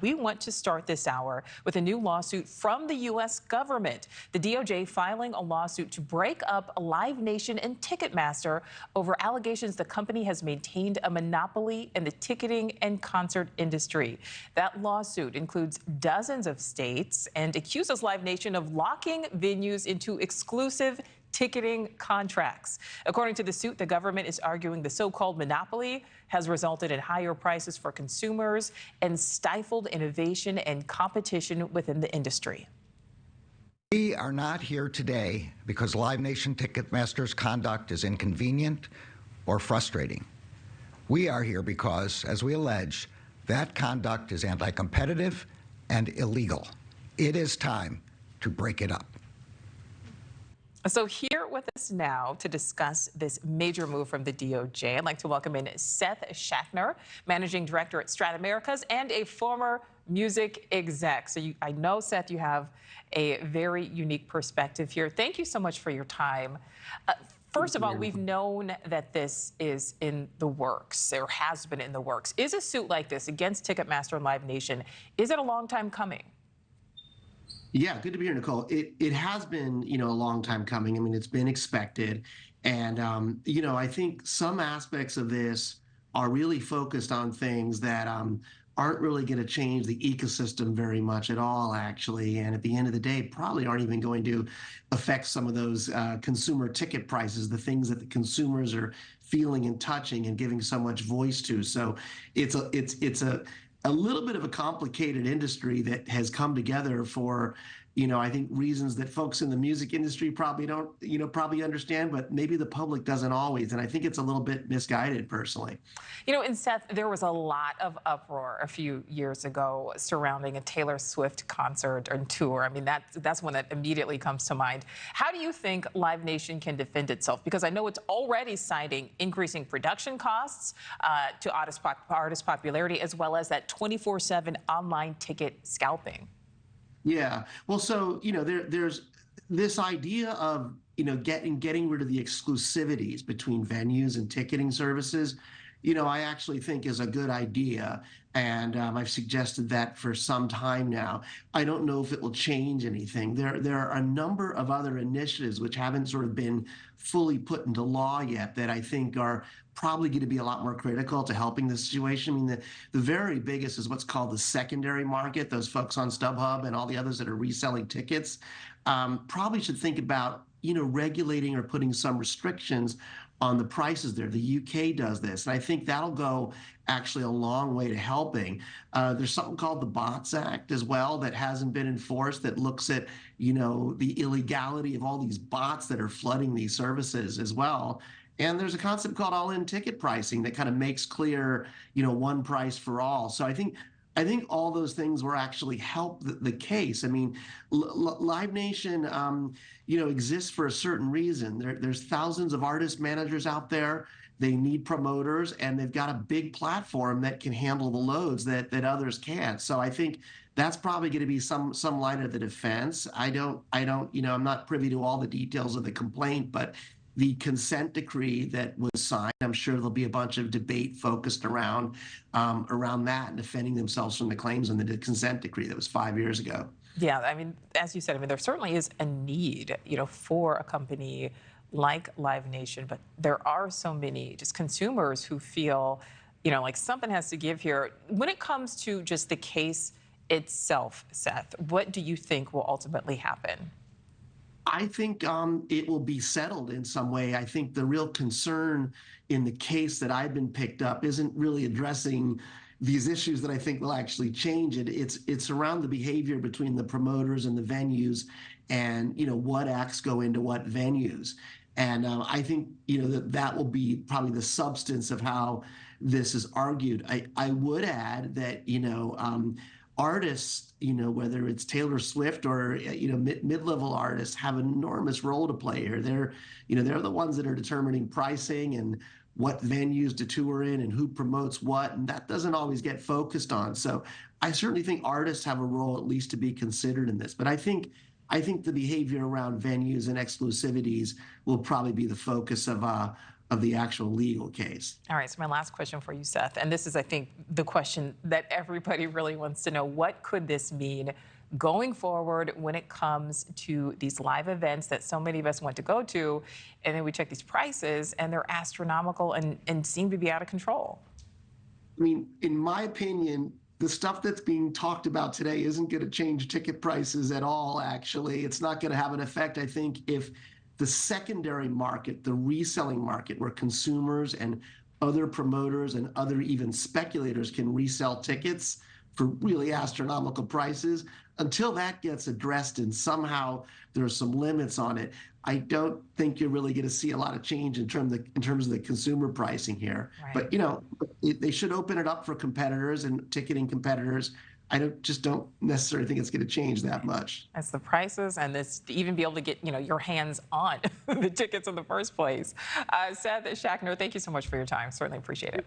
we want to start this hour with a new lawsuit from the U.S. government. The DOJ filing a lawsuit to break up Live Nation and Ticketmaster over allegations the company has maintained a monopoly in the ticketing and concert industry. That lawsuit includes dozens of states and accuses Live Nation of locking venues into exclusive ticketing contracts. According to the suit, the government is arguing the so-called monopoly has resulted in higher prices for consumers and stifled innovation and competition within the industry. We are not here today because Live Nation Ticketmaster's conduct is inconvenient or frustrating. We are here because, as we allege, that conduct is anti-competitive and illegal. It is time to break it up. So here with us now to discuss this major move from the DOJ, I'd like to welcome in Seth Schachtner, Managing Director at Strat Americas and a former music exec. So I know, Seth, you have a very unique perspective here. Thank you so much for your time. First of all, we've known that this is in the works, or has been in the works. Is a suit like this against Ticketmaster and Live Nation, is it a long time coming? Yeah, good to be here, Nicole. It has been, a long time coming. I mean, it's been expected. And, I think some aspects of this are really focused on things that aren't really going to change the ecosystem very much at all, actually. And at the end of the day, probably aren't even going to affect some of those consumer ticket prices, the things that the consumers are feeling and touching and giving so much voice to. So it's a little bit of a complicated industry that has come together for, I think reasons that folks in the music industry probably don't, probably understand, but maybe the public doesn't always. And I think it's a little bit misguided, personally. And Seth, there was a lot of uproar a few years ago surrounding a Taylor Swift concert and tour. I mean, that's one that immediately comes to mind. How do you think Live Nation can defend itself? Because I know it's already citing increasing production costs to artist popularity, as well as that 24/7 online ticket scalping. Yeah. Well, so, there's this idea of, getting rid of the exclusivities between venues and ticketing services, I actually think is a good idea. And I've suggested that for some time now. I don't know if it will change anything. There are a number of other initiatives which haven't sort of been fully put into law yet that I think are probably going to be a lot more critical to helping the situation. I mean, the very biggest is what's called the secondary market. Those folks on StubHub and all the others that are reselling tickets probably should think about, regulating or putting some restrictions on the prices there. The UK does this, and I think that'll go actually a long way to helping. There's something called the Bots Act as well that hasn't been enforced that looks at, the illegality of all these bots that are flooding these services as well. And there's a concept called all-in ticket pricing that kind of makes clear, one price for all. So I think all those things will actually help the case. I mean, Live Nation, exists for a certain reason. There's thousands of artist managers out there. They need promoters, and they've got a big platform that can handle the loads that others can't. So I think that's probably going to be some line of the defense. I'm not privy to all the details of the complaint, but the consent decree that was signed, I'm sure there'll be a bunch of debate focused around that and defending themselves from the claims on the consent decree that was 5 years ago. Yeah, I mean, as you said, there certainly is a need, for a company like Live Nation, but there are so many just consumers who feel, like something has to give here. When it comes to just the case itself, Seth, what do you think will ultimately happen? I think it will be settled in some way. I think the real concern in the case that I've been picked up isn't really addressing these issues that I think will actually change it. It's around the behavior between the promoters and the venues, and what acts go into what venues. And I think that will be probably the substance of how this is argued. I would add that artists, whether it's Taylor Swift or mid-level artists, have an enormous role to play here. They're the ones that are determining pricing and what venues to tour in and who promotes what, and that doesn't always get focused on. So I certainly think artists have a role at least to be considered in this. But I think the behavior around venues and exclusivities will probably be the focus of of the actual legal case. All right, so my last question for you, Seth, and this is, I think, the question that everybody really wants to know. What could this mean going forward when it comes to these live events that so many of us want to go to, and then we check these prices, and they're astronomical and seem to be out of control? I mean, in my opinion, the stuff that's being talked about today isn't going to change ticket prices at all, actually. It's not going to have an effect, I think, if the secondary market, the reselling market, where consumers and other promoters and other even speculators can resell tickets for really astronomical prices, until that gets addressed and somehow there are some limits on it, I don't think you're really going to see a lot of change in terms of the consumer pricing here. Right. But they should open it up for competitors and ticketing competitors. I don't necessarily think it's going to change that much. That's the prices, and this to even be able to get your hands on the tickets in the first place. Seth Schachner, thank you so much for your time. Certainly appreciate it.